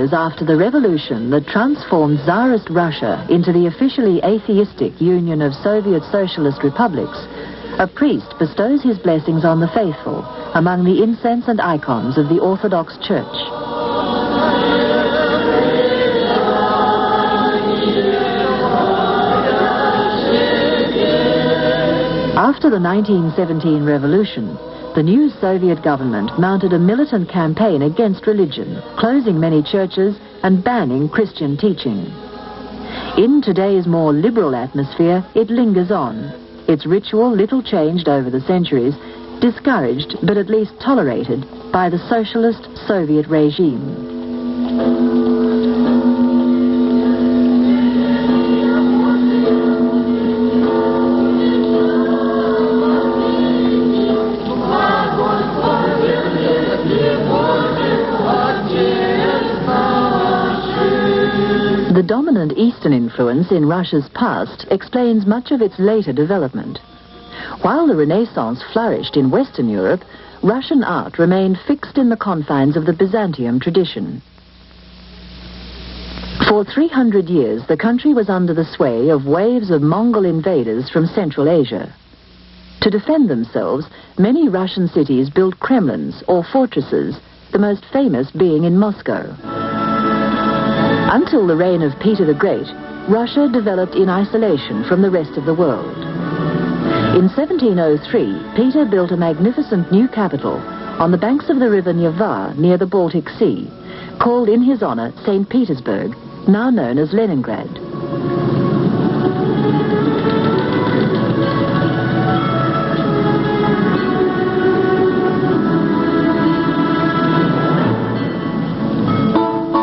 years after the revolution that transformed Tsarist Russia into the officially atheistic Union of Soviet Socialist Republics, a priest bestows his blessings on the faithful among the incense and icons of the Orthodox Church. After the 1917 revolution, the new Soviet government mounted a militant campaign against religion, closing many churches and banning Christian teaching. In today's more liberal atmosphere, it lingers on, its ritual little changed over the centuries, discouraged but at least tolerated by the socialist Soviet regime. The dominant Eastern influence in Russia's past explains much of its later development. While the Renaissance flourished in Western Europe, Russian art remained fixed in the confines of the Byzantium tradition. For 300 years, the country was under the sway of waves of Mongol invaders from Central Asia. To defend themselves, many Russian cities built Kremlins or fortresses, the most famous being in Moscow. Until the reign of Peter the Great, Russia developed in isolation from the rest of the world. In 1703, Peter built a magnificent new capital on the banks of the river Neva near the Baltic Sea, called in his honor St. Petersburg, now known as Leningrad.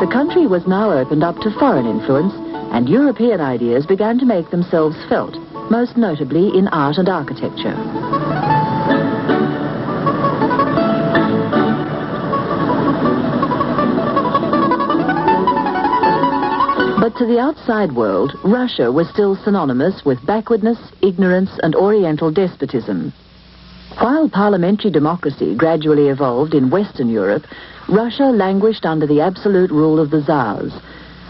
The country was now opened up to foreign influence, and European ideas began to make themselves felt, most notably in art and architecture. But to the outside world, Russia was still synonymous with backwardness, ignorance, and Oriental despotism. While parliamentary democracy gradually evolved in Western Europe, Russia languished under the absolute rule of the Tsars.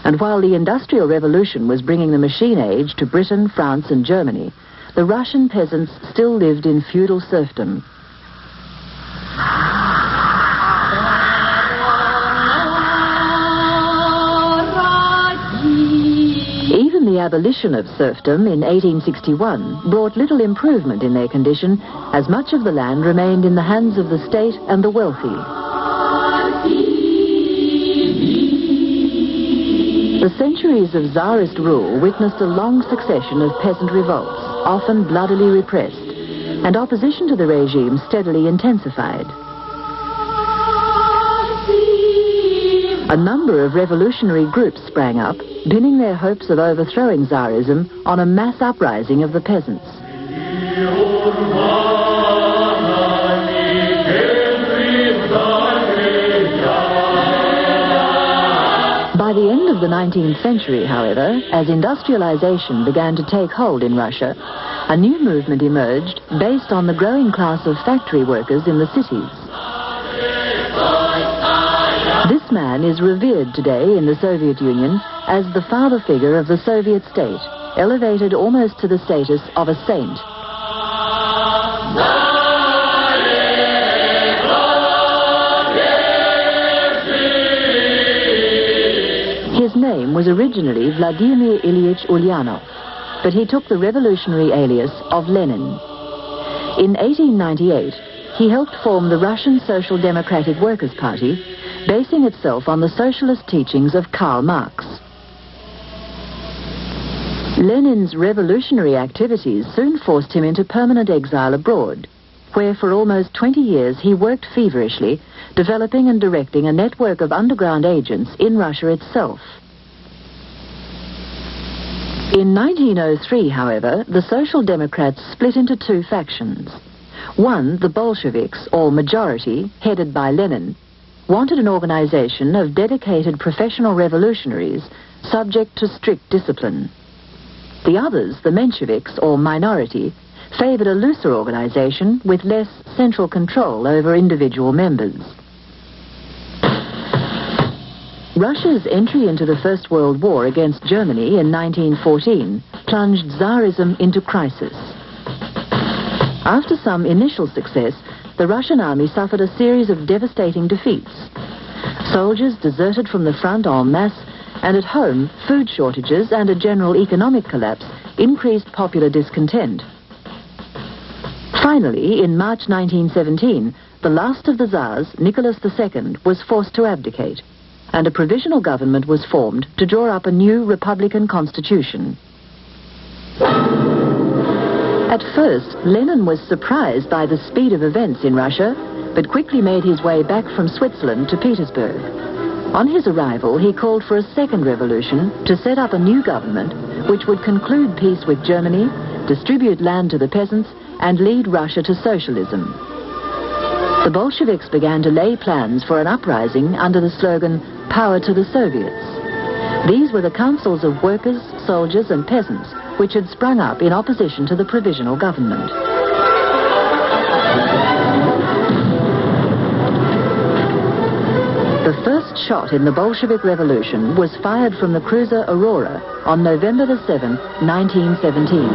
And while the Industrial Revolution was bringing the machine age to Britain, France, and Germany, the Russian peasants still lived in feudal serfdom. Even the abolition of serfdom in 1861 brought little improvement in their condition, as much of the land remained in the hands of the state and the wealthy. The centuries of Tsarist rule witnessed a long succession of peasant revolts, often bloodily repressed, and opposition to the regime steadily intensified. A number of revolutionary groups sprang up, pinning their hopes of overthrowing Tsarism on a mass uprising of the peasants. By the end of the 19th century, however, as industrialization began to take hold in Russia, a new movement emerged based on the growing class of factory workers in the cities. This man is revered today in the Soviet Union as the father figure of the Soviet state, elevated almost to the status of a saint. His name was originally Vladimir Ilyich Ulyanov, but he took the revolutionary alias of Lenin. In 1898, he helped form the Russian Social Democratic Workers' Party, basing itself on the socialist teachings of Karl Marx. Lenin's revolutionary activities soon forced him into permanent exile abroad, where for almost 20 years he worked feverishly, developing and directing a network of underground agents in Russia itself. In 1903, however, the Social Democrats split into two factions. One, the Bolsheviks, or majority, headed by Lenin, wanted an organization of dedicated professional revolutionaries subject to strict discipline. The others, the Mensheviks, or minority, favored a looser organization with less central control over individual members. Russia's entry into the First World War against Germany in 1914 plunged Tsarism into crisis. After some initial success, the Russian army suffered a series of devastating defeats. Soldiers deserted from the front en masse, and at home, food shortages and a general economic collapse increased popular discontent. Finally, in March 1917, the last of the Tsars, Nicholas II, was forced to abdicate, and a provisional government was formed to draw up a new republican constitution. At first, Lenin was surprised by the speed of events in Russia, but quickly made his way back from Switzerland to Petersburg. On his arrival, he called for a second revolution to set up a new government which would conclude peace with Germany, distribute land to the peasants, and lead Russia to socialism. The Bolsheviks began to lay plans for an uprising under the slogan, "Power to the Soviets." These were the councils of workers, soldiers, and peasants which had sprung up in opposition to the provisional government. The first shot in the Bolshevik Revolution was fired from the cruiser Aurora on November the 7th, 1917.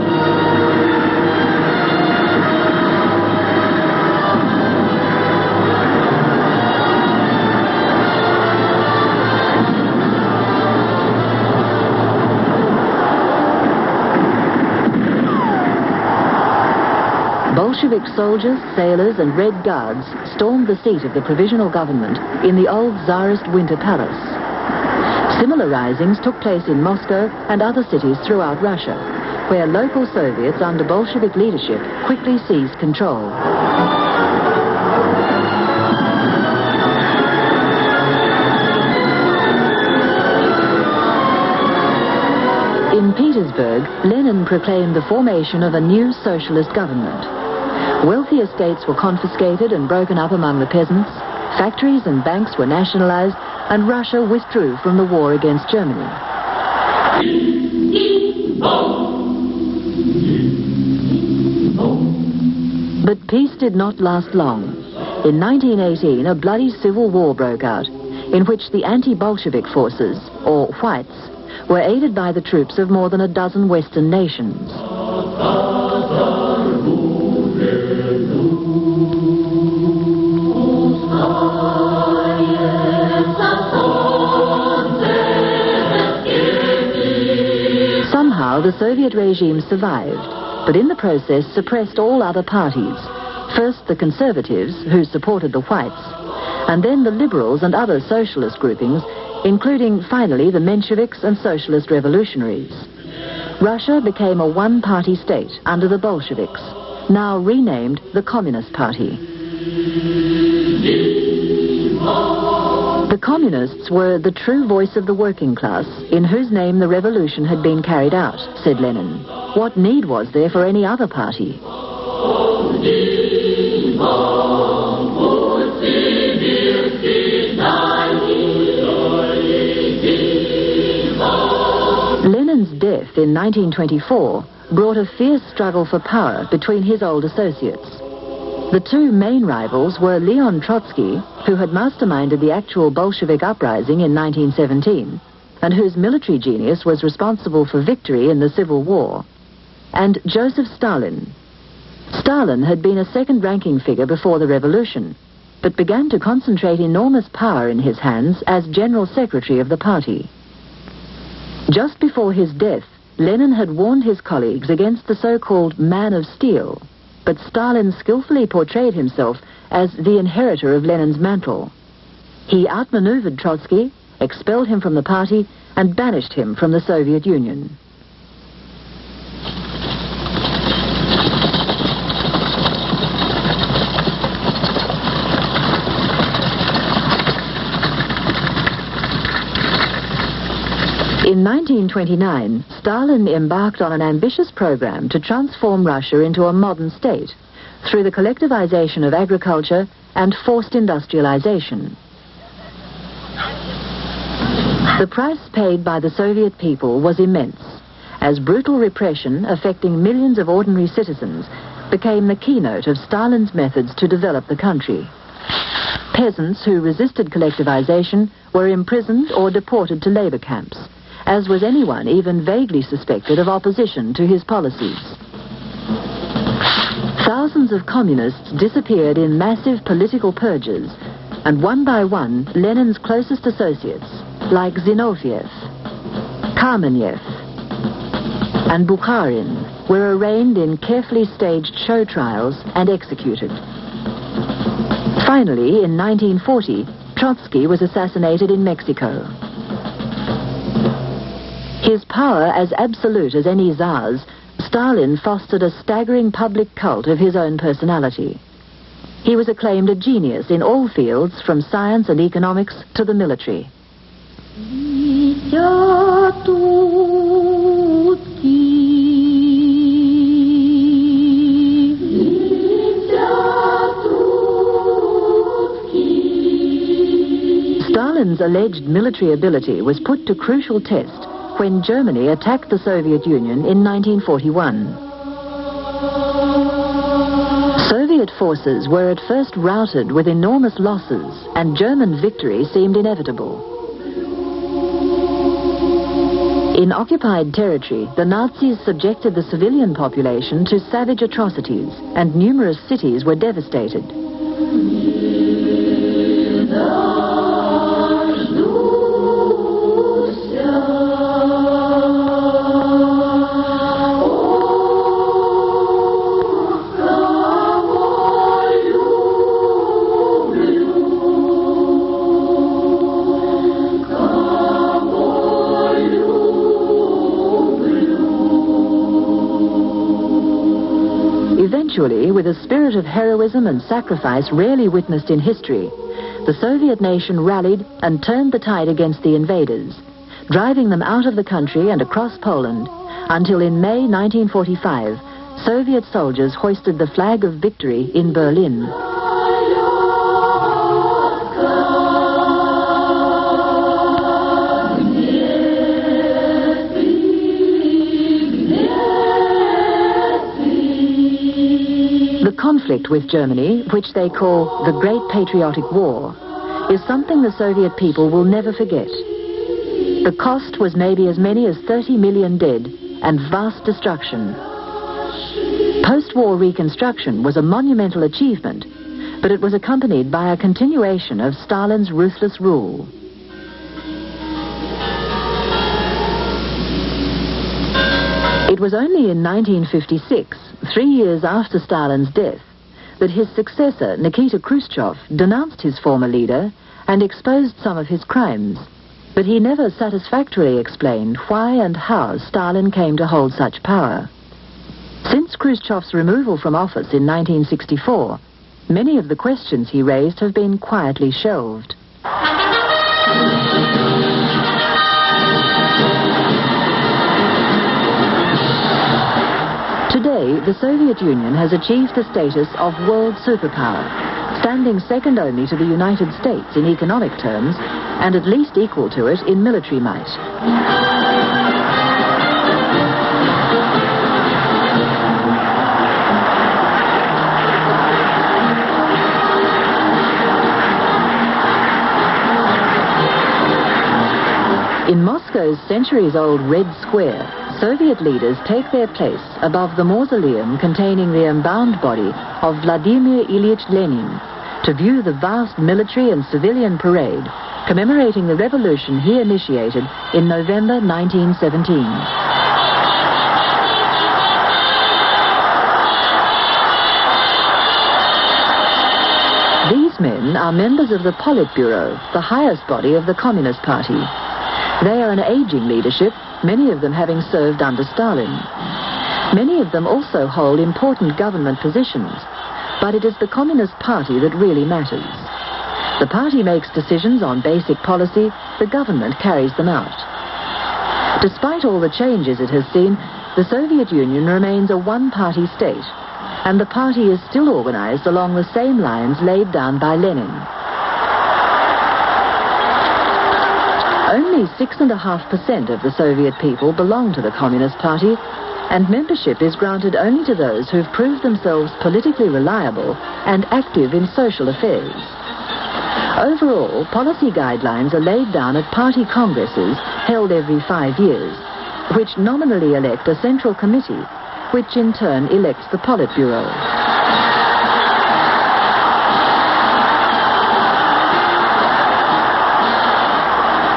Bolshevik soldiers, sailors, and Red Guards stormed the seat of the provisional government in the old Tsarist Winter Palace. Similar risings took place in Moscow and other cities throughout Russia, where local Soviets under Bolshevik leadership quickly seized control. In Petersburg, Lenin proclaimed the formation of a new socialist government. Wealthy estates were confiscated and broken up among the peasants, factories and banks were nationalized, and Russia withdrew from the war against Germany. But peace did not last long. In 1918, a bloody civil war broke out, in which the anti-Bolshevik forces, or whites, were aided by the troops of more than a dozen Western nations. Somehow the Soviet regime survived, but in the process suppressed all other parties. First the conservatives, who supported the whites, and then the liberals and other socialist groupings, including finally the Mensheviks and socialist revolutionaries. Russia became a one-party state under the Bolsheviks, now renamed the Communist Party. The Communists were the true voice of the working class, in whose name the revolution had been carried out, said Lenin. What need was there for any other party? Lenin's death in 1924 brought a fierce struggle for power between his old associates. The two main rivals were Leon Trotsky, who had masterminded the actual Bolshevik uprising in 1917, and whose military genius was responsible for victory in the Civil War, and Joseph Stalin. Stalin had been a second-ranking figure before the revolution, but began to concentrate enormous power in his hands as General Secretary of the party. Just before his death, Lenin had warned his colleagues against the so-called Man of Steel, but Stalin skillfully portrayed himself as the inheritor of Lenin's mantle. He outmaneuvered Trotsky, expelled him from the party, and banished him from the Soviet Union. In 1929, Stalin embarked on an ambitious program to transform Russia into a modern state through the collectivization of agriculture and forced industrialization. The price paid by the Soviet people was immense, as brutal repression affecting millions of ordinary citizens became the keynote of Stalin's methods to develop the country. Peasants who resisted collectivization were imprisoned or deported to labor camps, as was anyone even vaguely suspected of opposition to his policies. Thousands of communists disappeared in massive political purges, and one by one, Lenin's closest associates, like Zinoviev, Kamenev, and Bukharin, were arraigned in carefully staged show trials and executed. Finally, in 1940, Trotsky was assassinated in Mexico. His power as absolute as any czar's, Stalin fostered a staggering public cult of his own personality. He was acclaimed a genius in all fields, from science and economics to the military. Stalin's alleged military ability was put to crucial test when Germany attacked the Soviet Union in 1941. Soviet forces were at first routed with enormous losses, and German victory seemed inevitable. In occupied territory, the Nazis subjected the civilian population to savage atrocities, and numerous cities were devastated. Eventually, with a spirit of heroism and sacrifice rarely witnessed in history, the Soviet nation rallied and turned the tide against the invaders, driving them out of the country and across Poland, until in May 1945, Soviet soldiers hoisted the flag of victory in Berlin. The conflict with Germany, which they call the Great Patriotic War, is something the Soviet people will never forget. The cost was maybe as many as 30 million dead and vast destruction. Post-war reconstruction was a monumental achievement, but it was accompanied by a continuation of Stalin's ruthless rule. It was only in 1956, 3 years after Stalin's death, that his successor, Nikita Khrushchev, denounced his former leader and exposed some of his crimes. But he never satisfactorily explained why and how Stalin came to hold such power. Since Khrushchev's removal from office in 1964, many of the questions he raised have been quietly shelved. Today, the Soviet Union has achieved the status of world superpower, standing second only to the United States in economic terms and at least equal to it in military might. In Moscow's centuries-old Red Square, Soviet leaders take their place above the mausoleum containing the embalmed body of Vladimir Ilyich Lenin to view the vast military and civilian parade commemorating the revolution he initiated in November 1917. These men are members of the Politburo, the highest body of the Communist Party. They are an aging leadership, many of them having served under Stalin. Many of them also hold important government positions, but it is the Communist Party that really matters. The party makes decisions on basic policy, the government carries them out. Despite all the changes it has seen, the Soviet Union remains a one-party state, and the party is still organized along the same lines laid down by Lenin. Only 6.5% of the Soviet people belong to the Communist Party, and membership is granted only to those who've proved themselves politically reliable and active in social affairs. Overall, policy guidelines are laid down at party congresses held every 5 years, which nominally elect a central committee, which in turn elects the Politburo.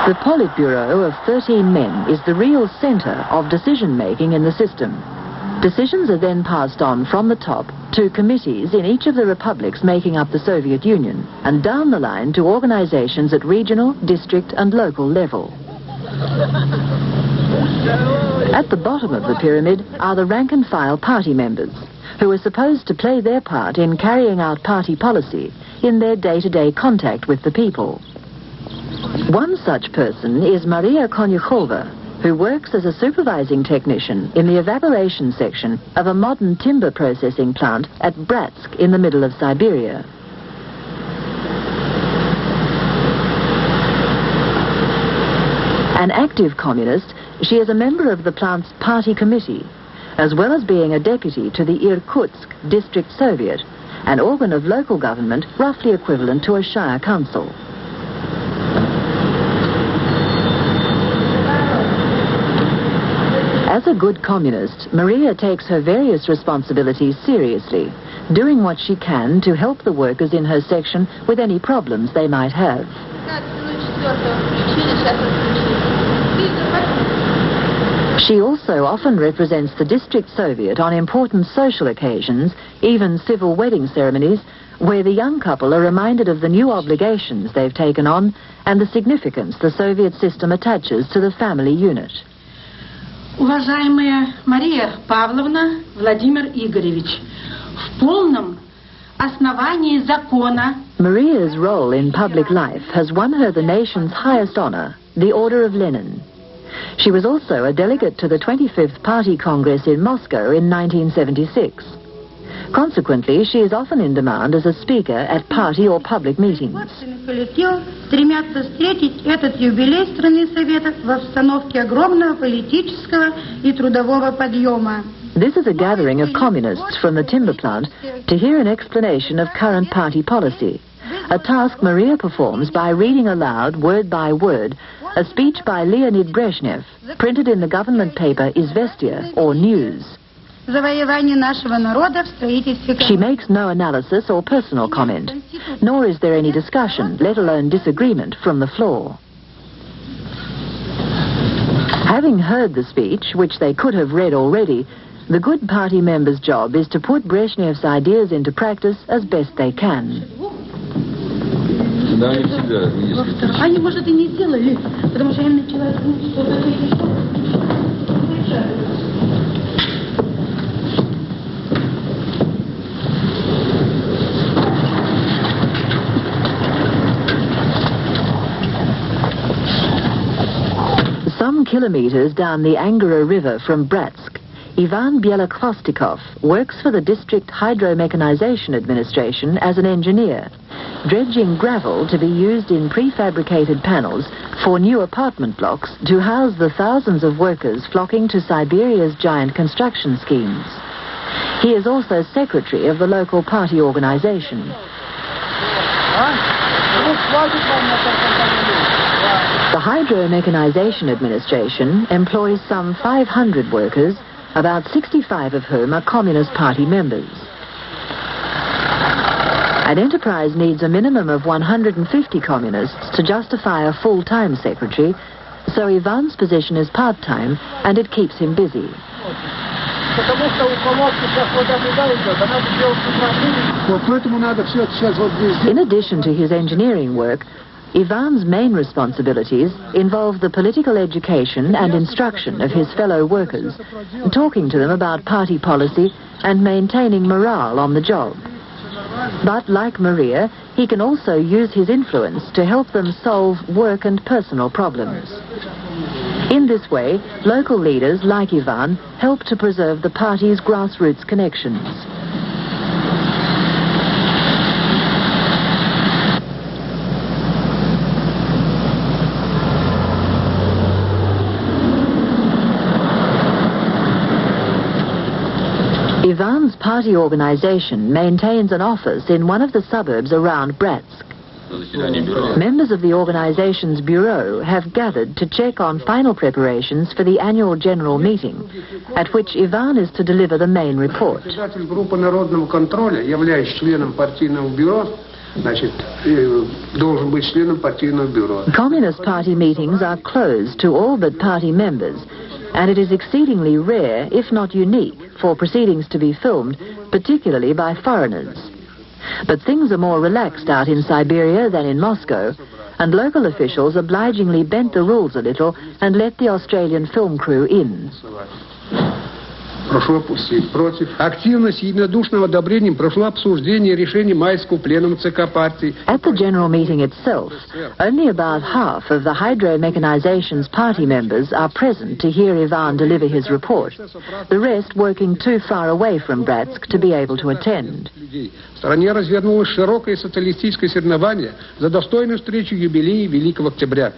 The Politburo of 13 men is the real center of decision-making in the system. Decisions are then passed on from the top to committees in each of the republics making up the Soviet Union, and down the line to organizations at regional, district and local level. At the bottom of the pyramid are the rank-and-file party members, who are supposed to play their part in carrying out party policy in their day-to-day contact with the people. One such person is Maria Konyukhova, who works as a supervising technician in the evaporation section of a modern timber processing plant at Bratsk in the middle of Siberia. An active communist, she is a member of the plant's party committee, as well as being a deputy to the Irkutsk District Soviet, an organ of local government roughly equivalent to a shire council. As a good communist, Maria takes her various responsibilities seriously, doing what she can to help the workers in her section with any problems they might have. She also often represents the District Soviet on important social occasions, even civil wedding ceremonies, where the young couple are reminded of the new obligations they've taken on and the significance the Soviet system attaches to the family unit. Уважаемая Мария Павловна, Владимир Игоревич, в полном основании закона. Maria's role in public life has won her the nation's highest honor, the Order of Lenin. She was also a delegate to the 25th Party Congress in Moscow in 1976. Consequently, she is often in demand as a speaker at party or public meetings. Стремятся встретить этот юбилей страны Советов в обстановке огромного политического и трудового подъема. This is a gathering of communists from the timber plant to hear an explanation of current party policy, a task Maria performs by reading aloud, word by word, a speech by Leonid Brezhnev, printed in the government paper Izvestia, or News. She makes no analysis or personal comment, nor is there any discussion, let alone disagreement, from the floor. Having heard the speech, which they could have read already, the good party members' job is to put Brezhnev's ideas into practice as best they can. Они, может, и не сделали, потому что я начала думать, что это Some kilometers down the Angara River from Bratsk, Ivan Bielokhvostikov works for the District Hydro-Mechanization Administration as an engineer, dredging gravel to be used in prefabricated panels for new apartment blocks to house the thousands of workers flocking to Siberia's giant construction schemes. He is also secretary of the local party organization. The Hydro-Mechanization Administration employs some 500 workers, about 65 of whom are Communist Party members. An enterprise needs a minimum of 150 communists to justify a full-time secretary, so Ivan's position is part-time and it keeps him busy. In addition to his engineering work, Ivan's main responsibilities involve the political education and instruction of his fellow workers, talking to them about party policy and maintaining morale on the job. But like Maria, he can also use his influence to help them solve work and personal problems. In this way, local leaders like Ivan help to preserve the party's grassroots connections. Ivan's party organization maintains an office in one of the suburbs around Bratsk. Members of the organization's bureau have gathered to check on final preparations for the annual general meeting, at which Ivan is to deliver the main report. Communist Party meetings are closed to all but party members, and it is exceedingly rare, if not unique, for proceedings to be filmed, particularly by foreigners. But things are more relaxed out in Siberia than in Moscow, and local officials obligingly bent the rules a little and let the Australian film crew in. Прошу опустить. Против. Активность и единодушным одобрением прошло обсуждение решений майского пленума ЦК партии. At the general meeting itself, only about half of the hydro-mechanization's party members are present to hear Ivan deliver his report, the rest working too far away from Bratsk to be able to attend. В стране развернулось широкое социалистическое соревнование за достойную встречу юбилея Великого Октября.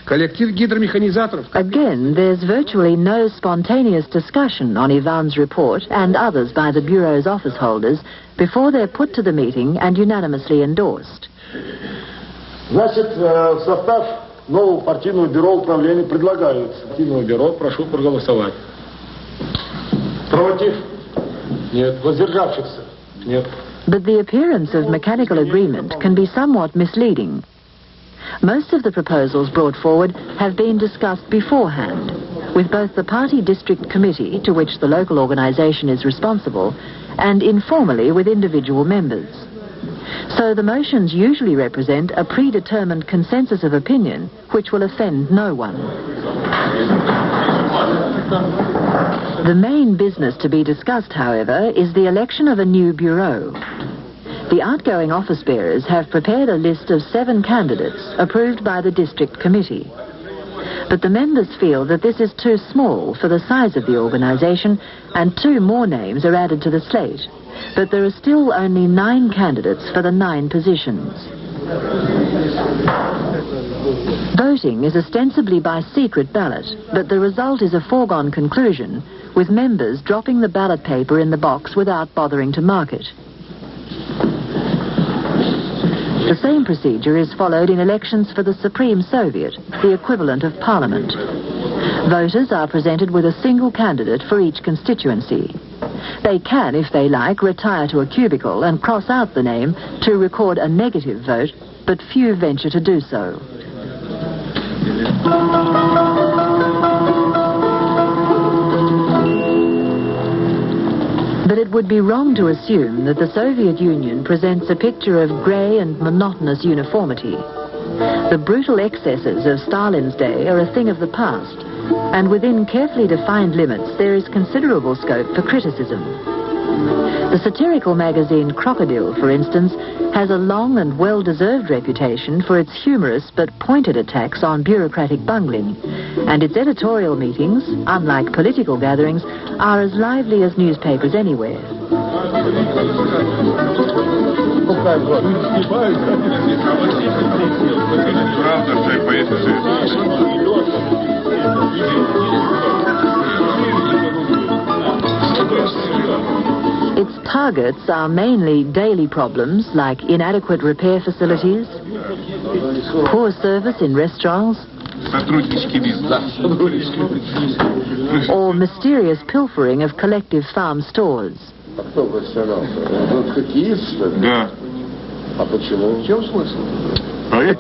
Again, there's virtually no spontaneous discussion on Ivan's report and others by the Bureau's office holders before they're put to the meeting and unanimously endorsed. Значит, в состав нового партийного бюро управления предлагается. Партийного бюро, прошу проголосовать. Против? Нет. Воздержавшихся? Нет. But the appearance of mechanical agreement can be somewhat misleading. Most of the proposals brought forward have been discussed beforehand, with both the party district committee, to which the local organization is responsible, and informally with individual members. So the motions usually represent a predetermined consensus of opinion which will offend no one. The main business to be discussed, however, is the election of a new bureau. The outgoing office bearers have prepared a list of 7 candidates approved by the district committee. But the members feel that this is too small for the size of the organization, and 2 more names are added to the slate. But there are still only 9 candidates for the 9 positions. Voting is ostensibly by secret ballot, but the result is a foregone conclusion, with members dropping the ballot paper in the box without bothering to mark it. The same procedure is followed in elections for the Supreme Soviet, the equivalent of Parliament. Voters are presented with a single candidate for each constituency. They can, if they like, retire to a cubicle and cross out the name to record a negative vote, but few venture to do so. But it would be wrong to assume that the Soviet Union presents a picture of grey and monotonous uniformity. The brutal excesses of Stalin's day are a thing of the past, and within carefully defined limits there is considerable scope for criticism. The satirical magazine Crocodile, for instance, has a long and well-deserved reputation for its humorous but pointed attacks on bureaucratic bungling, and its editorial meetings, unlike political gatherings, are as lively as newspapers anywhere. Its targets are mainly daily problems like inadequate repair facilities, poor service in restaurants, or mysterious pilfering of collective farm stores. But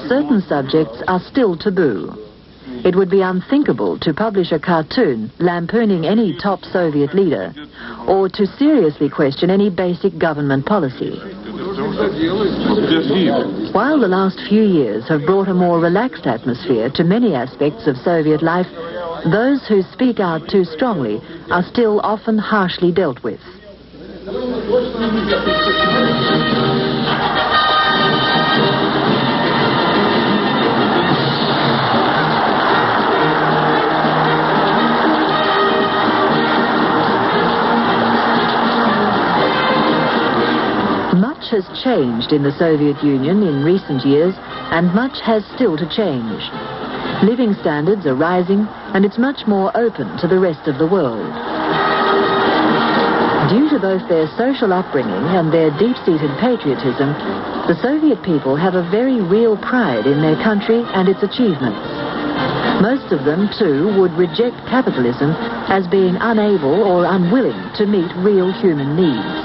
certain subjects are still taboo. It would be unthinkable to publish a cartoon lampooning any top Soviet leader, or to seriously question any basic government policy. While the last few years have brought a more relaxed atmosphere to many aspects of Soviet life, those who speak out too strongly are still often harshly dealt with. Much has changed in the Soviet Union in recent years, and much has still to change. Living standards are rising, and it's much more open to the rest of the world. Due to both their social upbringing and their deep-seated patriotism, the Soviet people have a very real pride in their country and its achievements. Most of them, too, would reject capitalism as being unable or unwilling to meet real human needs.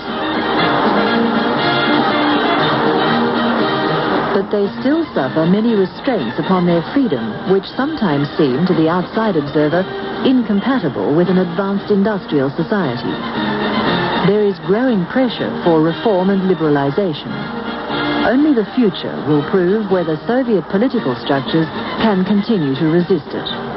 But they still suffer many restraints upon their freedom, which sometimes seem to the outside observer incompatible with an advanced industrial society. There is growing pressure for reform and liberalization. Only the future will prove whether Soviet political structures can continue to resist it.